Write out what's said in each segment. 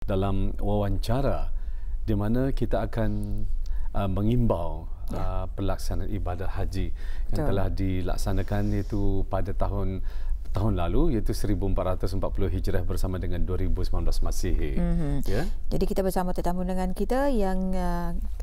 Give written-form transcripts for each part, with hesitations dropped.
dalam wawancara di mana kita akan mengimbau pelaksanaan ibadah haji yang telah dilaksanakan iaitu pada tahun lalu, iaitu 1440 Hijrah bersama dengan 2019 Masihi. Ya? Jadi kita bersama tetamu undangan kita yang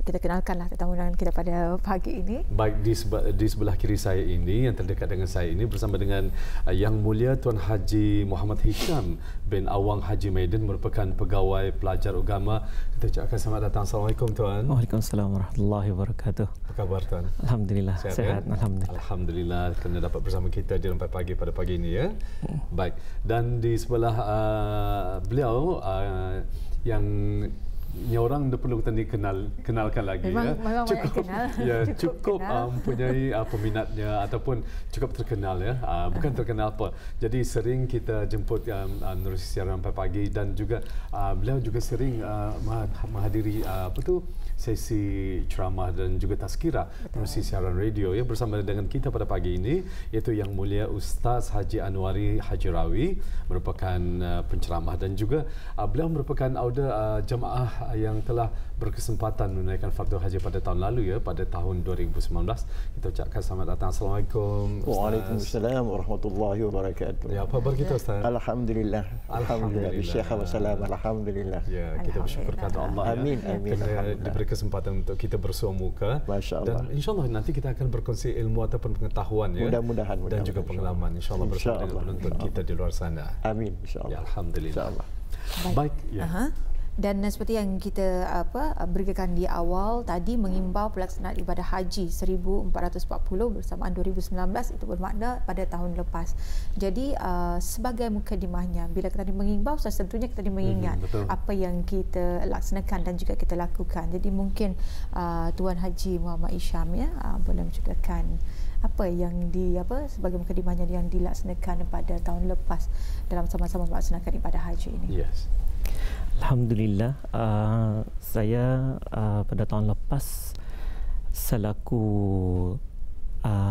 kita kenalkanlah tetamu undangan kita pada pagi ini. Baik, di sebelah kiri saya ini, yang terdekat dengan saya ini, bersama dengan Yang Mulia Tuan Haji Muhammad Hisham bin Awang Haji Maiden, merupakan pegawai pelajar agama. Kita ucapkan selamat datang. Assalamualaikum Tuan. Waalaikumsalam warahmatullahi wabarakatuh. Apa khabar Tuan? Alhamdulillah, sehat. Ya? Alhamdulillah. Alhamdulillah kerana dapat bersama kita di Rempai Pagi pada pagi ini. Ya? Baik, dan di sebelah beliau yang orang dah perlu kita kenalkan lagi. Memang cukup kenal. Ya, cukup mempunyai peminatnya ataupun cukup terkenal ya. Bukan terkenal apa. Jadi sering kita jemput menerusi siaran Rempai Pagi, dan juga beliau juga sering menghadiri sesi ceramah dan juga tazkirah menerusi siaran radio ya, bersama dengan kita pada pagi ini, iaitu Yang Mulia Ustaz Haji Anwari Haji Rawi, merupakan penceramah, dan juga beliau merupakan auda jemaah yang telah berkesempatan menunaikan fardu haji pada tahun lalu ya, pada tahun 2019. Kita ucapkan selamat datang. Assalamualaikum Ustaz. Waalaikumsalam warahmatullahi wabarakatuh. Ya, apa khabar kita Ustaz? Alhamdulillah. Alhamdulillah. Bisyakha wa salam. Alhamdulillah. Ya, kita bersyukur kepada Allah. Amin, ya. amin. Diberi kesempatan untuk kita bersua muka. Masya-Allah. Dan insya-Allah nanti kita akan berkongsi ilmu ataupun pengetahuan ya. Mudah-mudahan. Dan juga pengalaman insya-Allah bersama dengan penonton kita di luar sana. Amin, insya-Allah. Ya, alhamdulillah. Insya-Allah. Baik, ya. Dan seperti yang kita berikan di awal tadi, mengimbau pelaksanaan ibadah haji 1440 bersamaan 2019, itu bermakna pada tahun lepas. Jadi sebagai mukadimahnya, bila kita mengimbau, tentunya kita mengingat apa yang kita laksanakan dan juga kita lakukan. Jadi mungkin Tuan Haji Muhammad Hisham ya boleh menceritakan apa yang sebagai mukadimahnya yang dilaksanakan pada tahun lepas dalam sama-sama melaksanakan ibadah haji ini. Yes. Alhamdulillah, saya pada tahun lepas selaku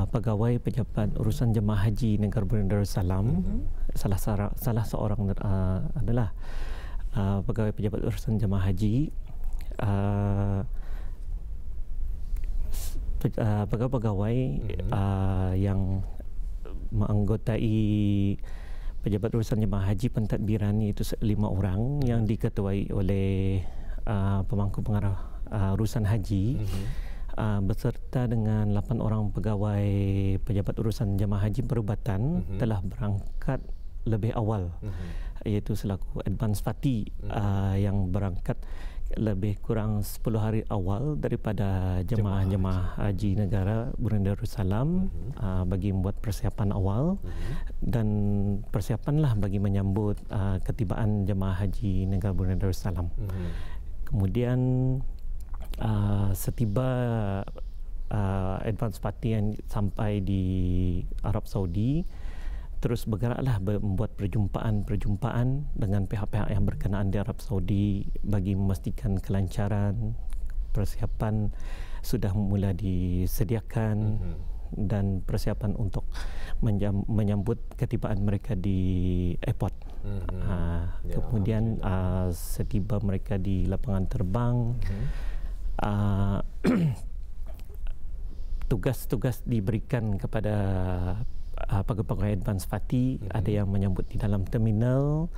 pegawai pejabat urusan jemaah haji Negara Baginda Darussalam, salah seorang adalah pegawai pejabat urusan jemaah haji, pegawai-pegawai yang menganggotai pejabat urusan jemaah haji pentadbiran, itu 5 orang yang diketuai oleh pemangku pengarah urusan haji, beserta dengan 8 orang pegawai pejabat urusan jemaah haji perubatan telah berangkat lebih awal, iaitu selaku advance party yang berangkat lebih kurang 10 hari awal daripada jemaah-jemaah haji negara Baginda Darussalam bagi membuat persiapan awal dan persiapanlah bagi menyambut ketibaan jemaah haji negara Baginda Darussalam. Kemudian setiba advance party yang sampai di Arab Saudi, terus bergeraklah membuat perjumpaan dengan pihak-pihak yang berkenaan di Arab Saudi bagi memastikan kelancaran. Persiapan sudah mula disediakan dan persiapan untuk menyambut ketibaan mereka di airport. Kemudian setiba mereka di lapangan terbang, tugas-tugas diberikan kepada pegawai advance party, ada yang menyambut di dalam terminal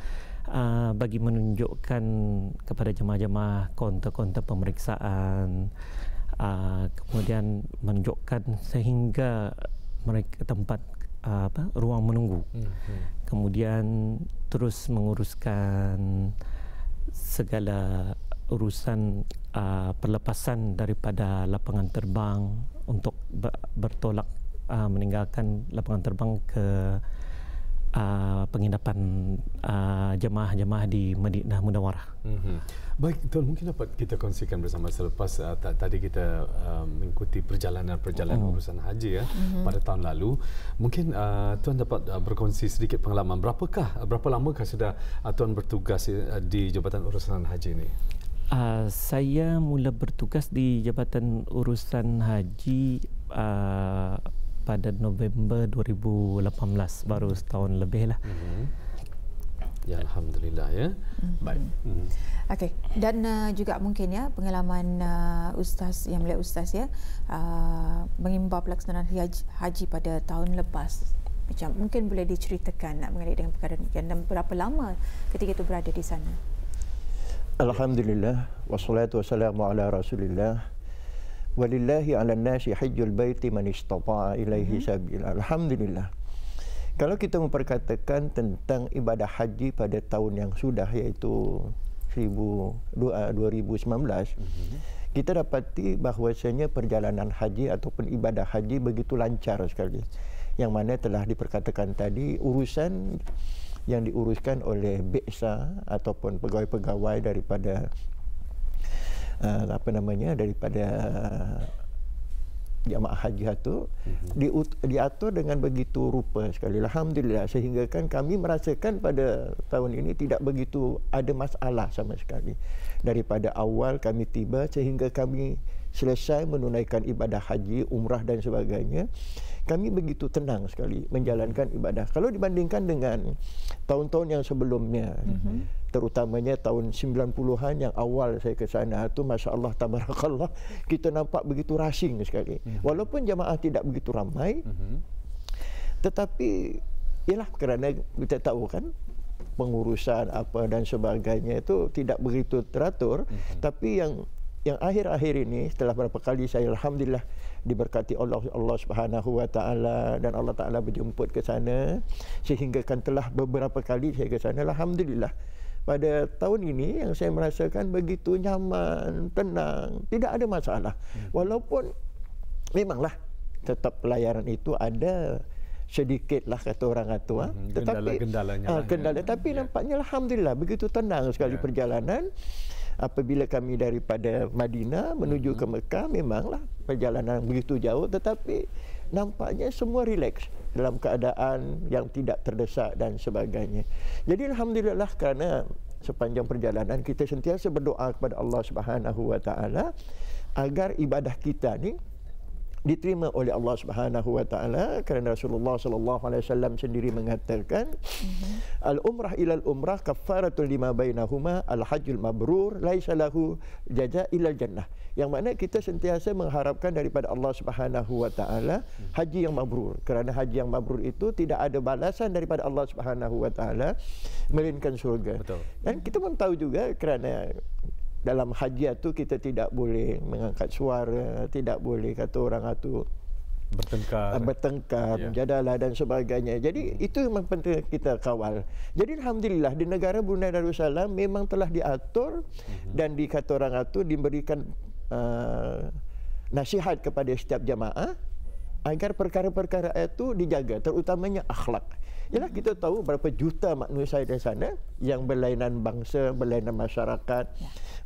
bagi menunjukkan kepada jemaah-jemaah kaunter-kaunter pemeriksaan, kemudian menunjukkan sehingga mereka tempat ruang menunggu. Kemudian terus menguruskan segala urusan perlepasan daripada lapangan terbang untuk bertolak meninggalkan lapangan terbang ke penginapan jemaah-jemaah di Madinah Munawwarah. Baik, Tuan, mungkin dapat kita kongsikan bersama selepas tadi kita mengikuti perjalanan urusan haji ya pada tahun lalu. Mungkin Tuan dapat berkongsi sedikit pengalaman. Berapa lamakah sudah Tuan bertugas di Jabatan Urusan Haji ini? Saya mula bertugas di Jabatan Urusan Haji pada November 2018, baru setahun lebih lah. Ya, alhamdulillah ya. Baik. Okey, dan juga mungkin ya pengalaman ustaz yang mulia ustaz ya mengimbau pelaksanaan haji pada tahun lepas. Macam mungkin boleh diceritakan nak mengenai dengan perkara demikian dan berapa lama ketika itu berada di sana. Alhamdulillah wassalatu wassalamu ala Rasulillah. Walillahi 'alan nasi hajjul baiti man istata'a ilaihi sabila. Alhamdulillah. Kalau kita memperkatakan tentang ibadah haji pada tahun yang sudah, iaitu 2019, kita dapati bahawasanya perjalanan haji ataupun ibadah haji begitu lancar sekali. Yang mana telah diperkatakan tadi, urusan yang diuruskan oleh BESA ataupun pegawai-pegawai daripada daripada jamaah haji itu diatur dengan begitu rupa sekali. Alhamdulillah, sehingga kan kami merasakan pada tahun ini tidak begitu ada masalah sama sekali. Daripada awal kami tiba sehingga kami selesai menunaikan ibadah haji, umrah dan sebagainya, kami begitu tenang sekali menjalankan ibadah. Kalau dibandingkan dengan tahun-tahun yang sebelumnya, terutamanya tahun 90-an yang awal saya ke sana tu, masya-Allah tabarakallah, kita nampak begitu rushing sekali. Walaupun jamaah tidak begitu ramai, tetapi ialah kerana kita tahu kan pengurusan apa dan sebagainya itu tidak begitu teratur. Tapi yang akhir-akhir ini, setelah berapa kali saya alhamdulillah diberkati Allah Subhanahu wa taala, dan Allah taala berjemput ke sana, sehingga kan telah beberapa kali saya ke sana, alhamdulillah. Pada tahun ini yang saya merasakan begitu nyaman, tenang, tidak ada masalah. Walaupun memanglah tetap pelayaran itu ada sedikitlah kata orang tua, tetapi kendala, tapi nampaknya alhamdulillah begitu tenang sekali perjalanan. Apabila kami daripada Madinah menuju ke Mekah, memanglah perjalanan begitu jauh, tetapi nampaknya semua rileks dalam keadaan yang tidak terdesak dan sebagainya. Jadi alhamdulillah, kerana sepanjang perjalanan kita sentiasa berdoa kepada Allah Subhanahu wa taala agar ibadah kita ni diterima oleh Allah Subhanahu wa taala, kerana Rasulullah sallallahu alaihi wasallam sendiri mengatakan al-umrah ila al-umrah kaffaratul lima bainahuma, al-hajjul mabrur laisa lahu jaza illa jannah. Yang mana kita sentiasa mengharapkan daripada Allah Subhanahu wa taala haji yang mabrur, kerana haji yang mabrur itu tidak ada balasan daripada Allah Subhanahu wa taala melainkan syurga. Dan kita pun tahu juga kerana dalam haji itu kita tidak boleh mengangkat suara, tidak boleh kata orang itu bertengkar, menjadalah dan sebagainya. Jadi itu memang penting kita kawal. Jadi alhamdulillah di negara Brunei Darussalam memang telah diatur dan dikata orang itu diberikan nasihat kepada setiap jamaah agar perkara-perkara itu dijaga, terutamanya akhlak. Yalah, kita tahu berapa juta manusia di sana yang berlainan bangsa, berlainan masyarakat,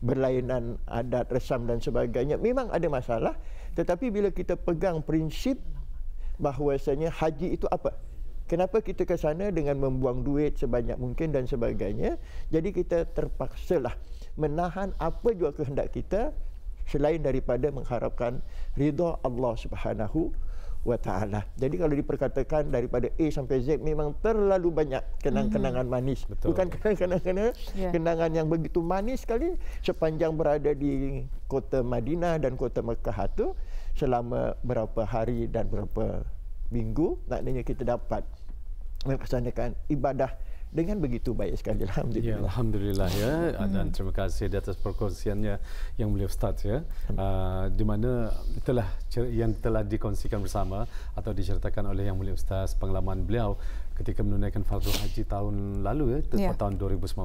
berlainan adat, resam dan sebagainya. Memang ada masalah, tetapi bila kita pegang prinsip bahawasanya haji itu apa? Kenapa kita ke sana dengan membuang duit sebanyak mungkin dan sebagainya? Jadi kita terpaksalah menahan apa jua kehendak kita selain daripada mengharapkan ridha Allah Subhanahu wa ta'ala. Jadi kalau diperkatakan daripada A sampai Z memang terlalu banyak kenang-kenangan manis. Bukan kenangan yang begitu manis sekali sepanjang berada di kota Madinah dan kota Mekah itu selama berapa hari dan berapa minggu, maknanya kita dapat melaksanakan ibadah dengan begitu baik sekali. Alhamdulillah. Ya, alhamdulillah ya. Dan terima kasih di atas perkongsiannya yang mulia Ustaz ya. Di mana yang telah dikongsikan bersama atau diceritakan oleh yang mulia Ustaz pengalaman beliau ketika menunaikan fardu haji tahun lalu ya, tahun 2019.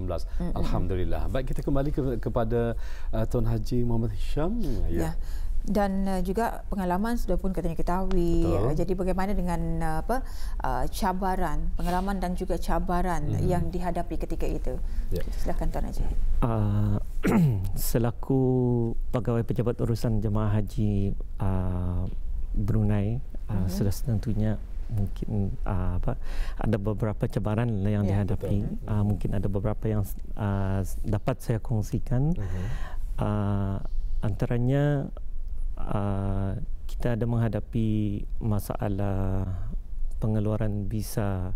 Alhamdulillah. Baik, kita kembali kepada Tuan Haji Muhammad Hisham ya. Dan juga pengalaman sudah pun katanya ketahui. Jadi bagaimana dengan cabaran, pengalaman dan juga cabaran yang dihadapi ketika itu. Silakan Tuan Haji. Selaku pegawai pejabat urusan jemaah haji Brunei, sudah tentunya mungkin ada beberapa cabaran yang dihadapi. Mungkin ada beberapa yang dapat saya kongsikan. Antaranya kita ada menghadapi masalah pengeluaran visa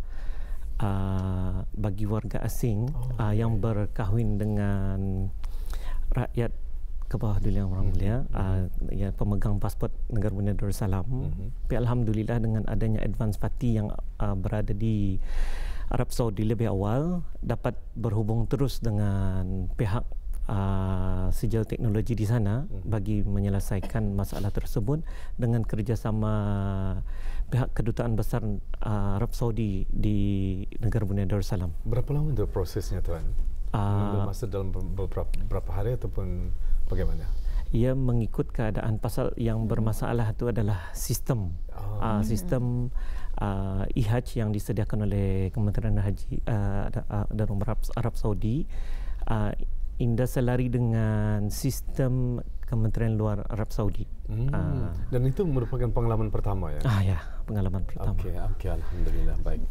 bagi warga asing yang berkahwin dengan rakyat ke bawah dulu yang orang mulia, ya, pemegang pasport negara Brunei Darussalam. Tapi alhamdulillah dengan adanya advance party yang berada di Arab Saudi lebih awal, dapat berhubung terus dengan pihak sijil teknologi di sana bagi menyelesaikan masalah tersebut dengan kerjasama pihak kedutaan besar Arab Saudi di negara Brunei Darussalam. Berapa lama itu prosesnya, Tuan? Masa dalam beberapa hari ataupun bagaimana? Ia mengikut keadaan. Pasal yang bermasalah itu adalah sistem. Sistem IHAJ yang disediakan oleh Kementerian Haji dan Umrah Arab Saudi indah selari dengan sistem Kementerian Luar Arab Saudi. Dan itu merupakan pengalaman pertama, ya? Ya, pengalaman pertama. Okey, alhamdulillah, baik.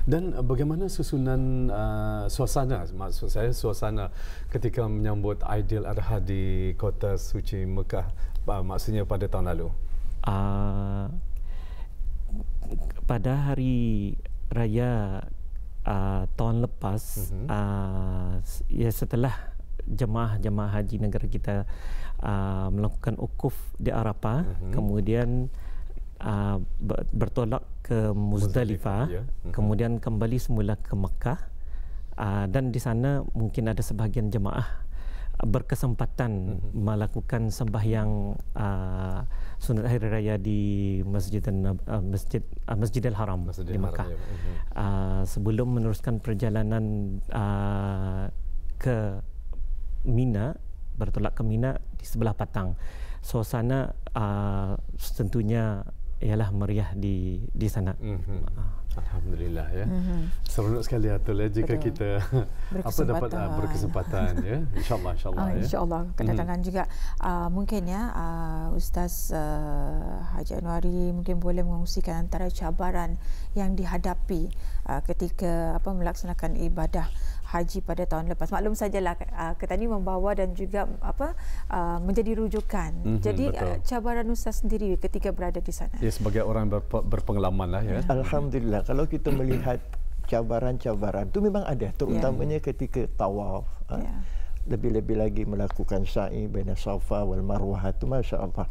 Dan bagaimana susunan suasana, maksud saya suasana ketika menyambut Aidil Adha di kota suci Mekah, maksudnya pada tahun lalu? Pada hari raya tahun lepas, ya, setelah jemaah haji negara kita melakukan ukuf di Arafah, kemudian bertolak ke Muzdalifah, kemudian kembali semula ke Mekah, dan di sana mungkin ada sebahagian jemaah berkesempatan melakukan sembahyang sunat hari raya di Masjidil Haram di Mekah, sebelum meneruskan perjalanan ke Mina, bertolak ke Mina di sebelah Patang. Suasana tentunya ialah meriah di sana. Alhamdulillah, ya. Seronok sekali, Atul, ya, jika kita dapat berkesempatan, ya. InsyaAllah, ya. InsyaAllah kedatangan juga. Mungkin, ya, Ustaz Haji Anwari mungkin boleh mengungsikan antara cabaran yang dihadapi ketika melaksanakan ibadah haji pada tahun lepas. Maklum sajalah Ketani membawa dan juga menjadi rujukan. Jadi cabaran Ustaz sendiri ketika berada di sana. Ya, sebagai orang berpengalaman lah, ya. Alhamdulillah, kalau kita melihat cabaran-cabaran itu memang ada, terutamanya ketika tawaf. Lebih-lebih lagi melakukan sa'i baina Safa wal Marwah itu, masya-Allah.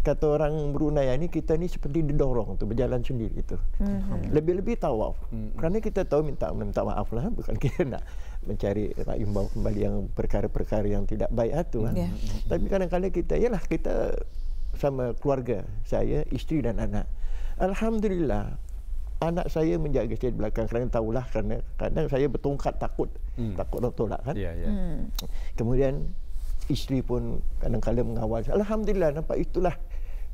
Kata orang Brunei ni, kita ni seperti didorong tu, berjalan sendiri tu. Lebih-lebih tawaf. Kerana kita tahu minta maaf lah, bukan kita nak mencari imbau kembali yang perkara-perkara yang tidak baik tu. Tapi kadang-kadang kita sama keluarga saya, isteri dan anak. Alhamdulillah, anak saya menjaga saya di belakang, kerana tahulah, kerana kadang saya bertongkat takut orang tolak, kan. Kemudian isteri pun kadang-kadang mengawal. Alhamdulillah,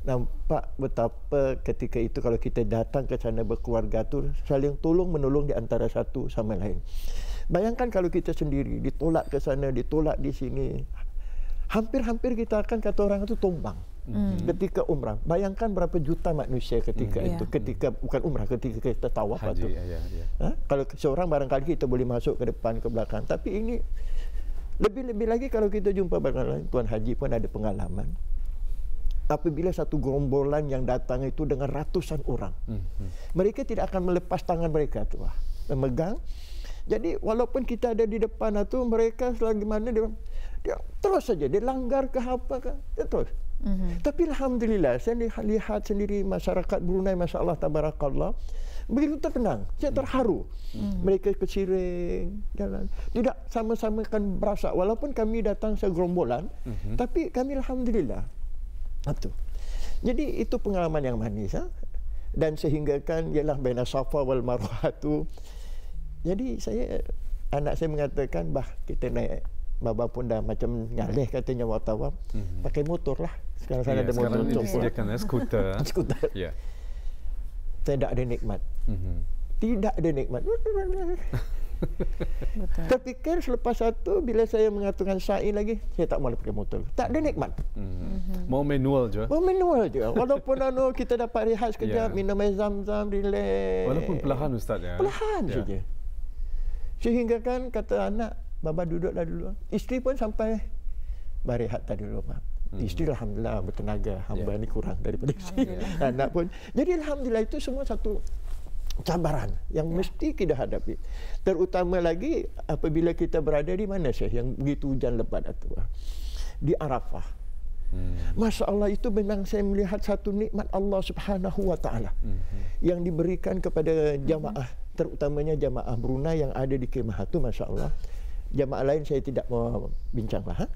nampak betapa ketika itu kalau kita datang ke sana berkeluarga tu saling tolong menolong di antara satu sama lain. Bayangkan kalau kita sendiri ditolak ke sana, ditolak di sini, hampir-hampir kita akan, kata orang itu, tumbang. Ketika umrah, bayangkan berapa juta manusia ketika itu, ketika bukan umrah, ketika kita tawaf itu. Kalau seorang barangkali kita boleh masuk ke depan, ke belakang, tapi ini lebih-lebih lagi kalau kita jumpa barangkali Tuan Haji pun ada pengalaman. Apabila satu gerombolan yang datang itu dengan ratusan orang, mereka tidak akan melepas tangan mereka tu, memegang. Jadi walaupun kita ada di depan itu, mereka selagi mana dia terus saja, dia langgar ke apa ke, dia terus. Tapi alhamdulillah, saya lihat sendiri masyarakat Brunei, masya-Allah, tabarakallah, begitu tenang, saya terharu. Mereka kesiring jalan, tidak sama-sama kan berasa, walaupun kami datang segerombolan, tapi kami alhamdulillah. Jadi itu pengalaman yang manis, dan sehingga kan ialah baina Safa wal Marwah tu. Jadi anak saya mengatakan, kita naik, Baba pun dah macam ngalih katanya waktu tawaf, pakai motor lah. Sekarang saya ada motor untuk skuter. Saya tak ada nikmat. Tidak ada nikmat. Saya fikir selepas satu, bila saya mengatakan sa'i lagi, saya tak mahu pakai motor. Tak ada nikmat. Mau manual je. Walaupun kita dapat rehat sekejap, minum air zam-zam, relax. Walaupun perlahan, Ustaz, ya. Perlahan saja. Sehingga kan kata anak, Baba duduklah dulu. Isteri pun sampai berehat tadi dulu, Mak. Isteri alhamdulillah bertenaga. Hamba ni kurang daripada isteri. Anak pun. Jadi alhamdulillah itu semua satu cabaran yang mesti kita hadapi. Terutama lagi apabila kita berada di mana Syekh yang begitu hujan lebat itu. Di Arafah. Masya Allah, itu memang saya melihat satu nikmat Allah Subhanahu wa Ta'ala yang diberikan kepada jamaah, terutamanya jamaah Brunei yang ada di kemah itu. Masya Allah. Jamaah lain saya tidak mau bincanglah.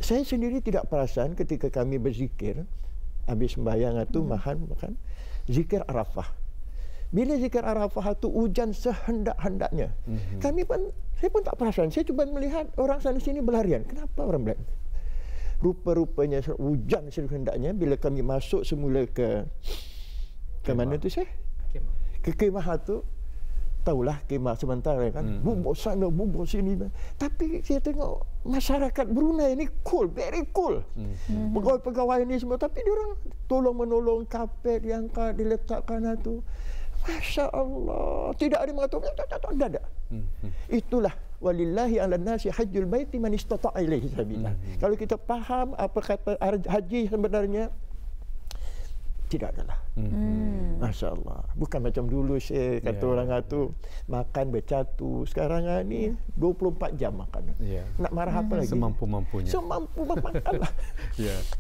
Saya sendiri tidak perasan ketika kami berzikir habis sembahyang itu makan zikir Arafah. Bila zikir Arafah itu hujan sehendak-hendaknya. Saya pun tak perasan. Saya cuba melihat orang sana sini berlarian. Kenapa orang berlarian? Rupa-rupanya hujan sehendaknya bila kami masuk semula ke mana tu saya? Ke kemah itu. Tahulah kemah sementara kan. Bubur sana, bubur sini. Tapi saya tengok masyarakat Brunei ni cool, very cool. Pegawai-pegawai ni semua. Tapi diorang tolong-menolong kapet yang diletakkan itu. Masya Allah. Tidak ada yang mengatakan, tak ada. Itulah walillahi ala nasi hajjul baiti man istata'a ilaihi sabila. Kalau kita faham apa kata haji sebenarnya, tidak adalah. Masya Allah. Bukan macam dulu saya kata orang itu makan bercatu. Sekarang ni 24 jam makan. Nak marah apa lagi? Semampu-mampunya. Makanlah.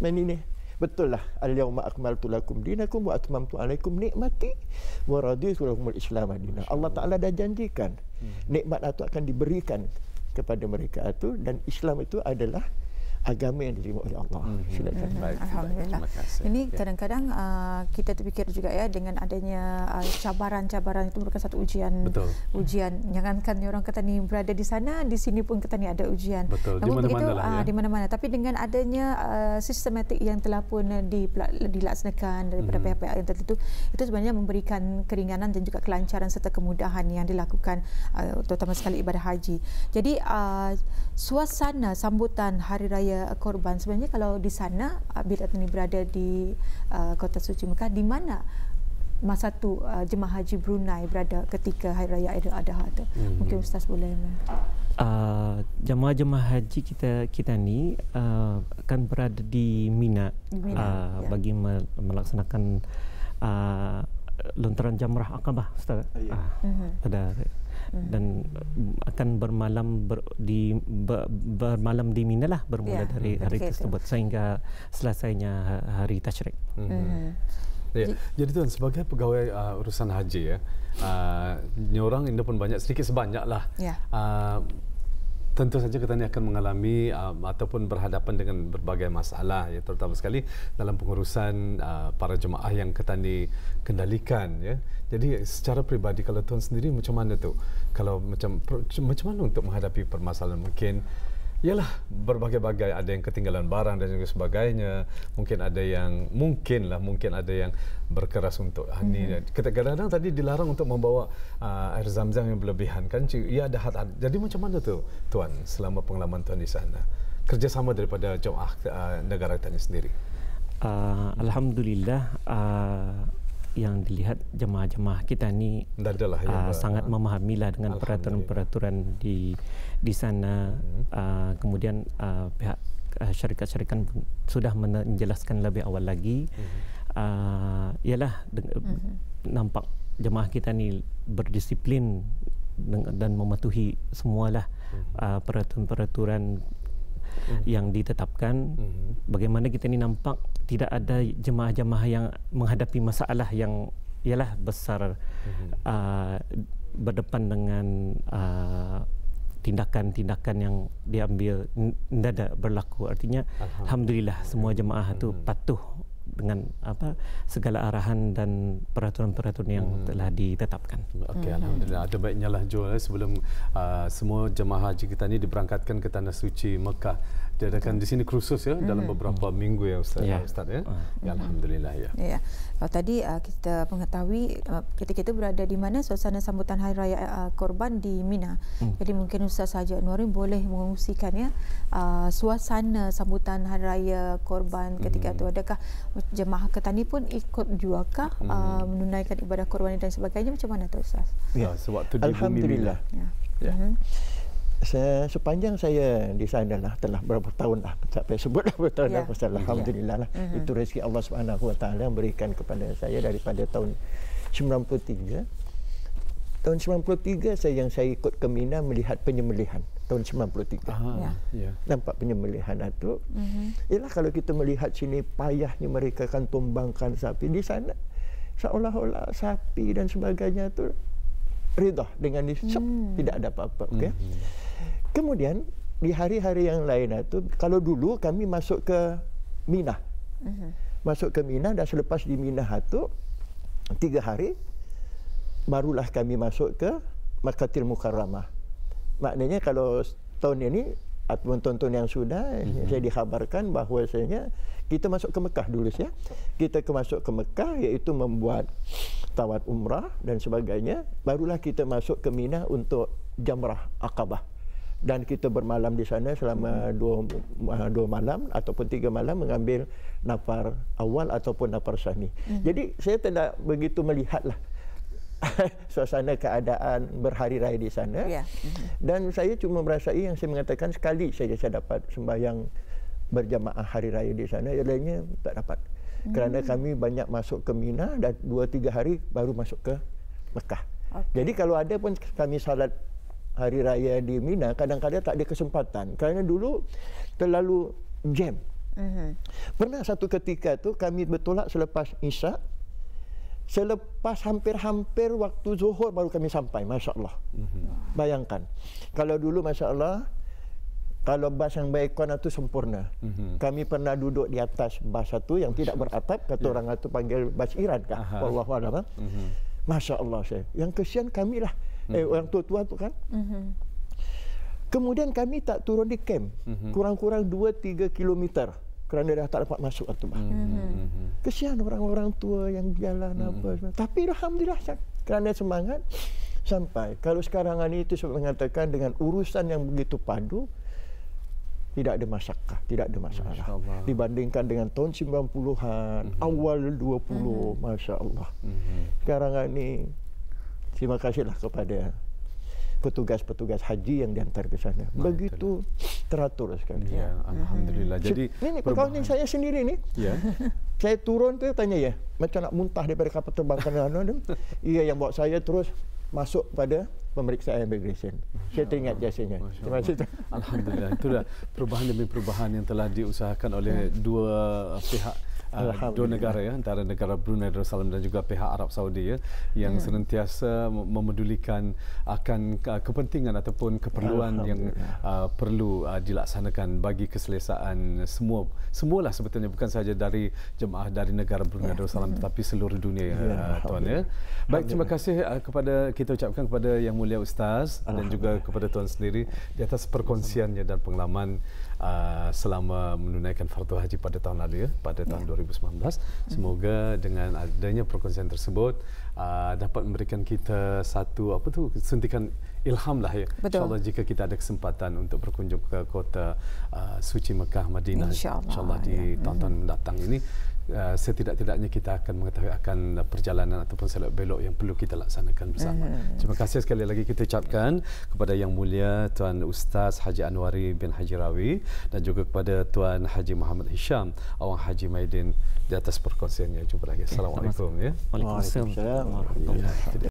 Dan ini betul lah. Al-yawma akmaltu lakum dinakum wa atmamtu alaikum nikmati wa raditu lakumul Islam madina. Allah Ta'ala dah janjikan nikmat itu akan diberikan kepada mereka itu, dan Islam itu adalah agama yang diterima oleh Allah. Silakan. Alhamdulillah. Ini kadang-kadang kita terfikir juga ya, dengan adanya cabaran-cabaran itu merupakan satu ujian. Betul. Ujian. Jangankan orang kata ni berada di sana, di sini pun kata ni ada ujian. Betul. Namun di mana-mana lah, di mana-mana. Tapi dengan adanya sistematik yang telah pun dilaksanakan daripada pihak-pihak yang tertentu, itu sebenarnya memberikan keringanan dan juga kelancaran serta kemudahan yang dilakukan, terutama sekali ibadah haji. Jadi suasana sambutan Hari Raya Korban sebenarnya kalau di sana bila ini berada di Kota Suci Mekah, di mana masa tu jemaah haji Brunei berada ketika Hari Raya Aidil Adha tu? Mungkin Ustaz boleh. Jemaah haji kita ni akan berada di Mina, bagi melaksanakan lontaran jamrah Aqabah, Ustaz. Ada dan akan bermalam di Mina lah, bermula dari hari tersebut sehingga selesainya hari tasyrik. Jadi tuan, sebagai pegawai urusan haji ya, ni orang Indo pun banyak sedikit sebanyak lah. Tentu saja kita ni akan mengalami ataupun berhadapan dengan berbagai masalah, ya, terutama sekali dalam pengurusan para jemaah yang kita ni kendalikan, ya. Jadi secara peribadi kalau tuan sendiri macam mana tu? Kalau macam mana untuk menghadapi permasalahan, mungkin ialah berbagai-bagai, ada yang ketinggalan barang dan juga sebagainya. Mungkin ada yang berkeras untuk ini. Kadang-kadang tadi dilarang untuk membawa air zam-zam yang berlebihan kan. Ia ada had. Jadi macam mana tu tuan selama pengalaman tuan di sana? Kerjasama daripada jemaah negara kita sendiri. Alhamdulillah, yang dilihat jemaah-jemaah kita ni sangat memahamilah dengan peraturan-peraturan di sana. Kemudian pihak syarikat-syarikat sudah menjelaskan lebih awal lagi. Ialah nampak jemaah kita ni berdisiplin dan mematuhi semualah peraturan-peraturan yang ditetapkan. Bagaimana kita ni nampak tidak ada jemaah-jemaah yang menghadapi masalah yang ialah besar, berdepan dengan tindakan-tindakan yang diambil tidak ada berlaku. Artinya alhamdulillah semua jemaah itu patuh dengan segala arahan dan peraturan-peraturan yang telah ditetapkan. Okey, alhamdulillah. Ada baiknya lah Jo, sebelum semua jemaah haji kita ni diberangkatkan ke tanah suci Mekah. Diadakan di sini kursus ya dalam beberapa minggu ya Ustaz. Ustaz ya. Alhamdulillah ya. Ya. Tadi kita mengetahui ketika itu berada di mana suasana sambutan Hari Raya Korban di Mina. Jadi mungkin Ustaz Haji Anwarin boleh mengungsikan ya suasana sambutan Hari Raya Korban ketika itu. Adakah jemaah Ketani pun ikut juakah menunaikan ibadah korban dan sebagainya, macam mana tu Ustaz? Ya, sewaktu di alhamdulillah. Sepanjang saya di sana lah, telah berapa tahun lah, sampai sebut berapa tahun lah, alhamdulillah lah. Itu rezeki Allah Subhanahu Wa Taala yang berikan kepada saya daripada tahun 93. Tahun 93 saya ikut ke Mina melihat penyembelihan. Tahun 93. Ya. Nampak penyembelihan itu. Ialah kalau kita melihat sini payahnya mereka akan tumbangkan sapi. Di sana seolah-olah sapi dan sebagainya itu rida dengan tidak ada apa-apa. Okay? Kemudian di hari-hari yang lain itu, kalau dulu kami masuk ke Mina. Masuk ke Mina dan selepas di Mina itu 3 hari barulah kami masuk ke Makkatil Mukarramah. Maknanya kalau tahun ini ataupun tahun-tahun yang sudah saya dikhabarkan bahawasanya kita masuk ke Mekah dulu ya. Kita masuk ke Mekah iaitu membuat tawaf umrah dan sebagainya, barulah kita masuk ke Mina untuk Jamrah Aqabah. Dan kita bermalam di sana selama 2 malam ataupun 3 malam mengambil nafar awal ataupun nafar sani. Jadi saya tidak begitu melihatlah suasana keadaan berhari raya di sana. Dan saya cuma merasai yang saya mengatakan sekali saja saya dapat sembahyang berjamaah hari raya di sana, yang lainnya tak dapat. Kerana kami banyak masuk ke Mina dan 2-3 hari baru masuk ke Mekah. Jadi kalau ada pun kami salat hari raya di Mina, kadang-kadang tak ada kesempatan kerana dulu terlalu jam. Pernah satu ketika tu kami bertolak selepas Isyak. Selepas hampir-hampir waktu zuhur baru kami sampai, Masya Allah. Bayangkan, kalau dulu Masya Allah, kalau bas yang baikkan itu sempurna. Kami pernah duduk di atas bas itu yang tidak beratap, kata orang itu panggil bas Iran kah? Wallahualam. Masya Allah saya. Yang kesian kami lah, orang tua-tua itu kan. Kemudian kami tak turun di camp, kurang-kurang 2-3 kilometer. Kerana dah tak dapat masuk atau kesian orang-orang tua yang jalan apa. Tapi alhamdulillah kerana semangat sampai. Kalau sekarang ini itu saya mengatakan dengan urusan yang begitu padu, tidak ada masalah, tidak ada masalah. Dibandingkan dengan tahun 90-an, awal 20, Masya Allah. Sekarang ini terima kasihlah kepada petugas-petugas haji yang diantar ke sana. Begitu teratur sekali. Ya, alhamdulillah. Jadi ini perkawanan saya sendiri ni. Ya. Saya turun tu tanya ya, macam nak muntah daripada kapal terbang kerana ia yang bawa saya terus masuk pada pemeriksaan immigration. Saya teringat jasanya. Terima kasih. Alhamdulillah. Itulah perubahan demi perubahan yang telah diusahakan oleh dua pihak, dua negara ya, antara negara Brunei Darussalam dan juga pihak Arab Saudi ya, yang senantiasa memedulikan akan kepentingan ataupun keperluan yang perlu dilaksanakan bagi keselesaan semualah sebetulnya, bukan sahaja dari jemaah dari negara Brunei Darussalam tetapi seluruh dunia tuan ya. Baik, terima kasih kepada kita ucapkan kepada Yang Mulia Ustaz dan juga kepada tuan sendiri di atas perkongsiannya dan pengalaman selama menunaikan fardu haji pada tahun lalu ya, pada tahun 2019. Semoga dengan adanya perkongsian tersebut dapat memberikan kita satu suntikan ilham lah ya. InsyaAllah jika kita ada kesempatan untuk berkunjung ke kota suci Mekah Madinah insyaAllah di tahun-tahun mendatang ini, setidak-tidaknya kita akan mengetahui akan perjalanan ataupun selok belok yang perlu kita laksanakan bersama. Terima kasih sekali lagi kita ucapkan kepada Yang Mulia Tuan Ustaz Haji Anwari bin Haji Rawi dan juga kepada Tuan Haji Muhammad Hisham Awang Haji Maidin di atas perkongsiannya. Jumpa lagi. Assalamualaikum ya. Waalaikumsalam.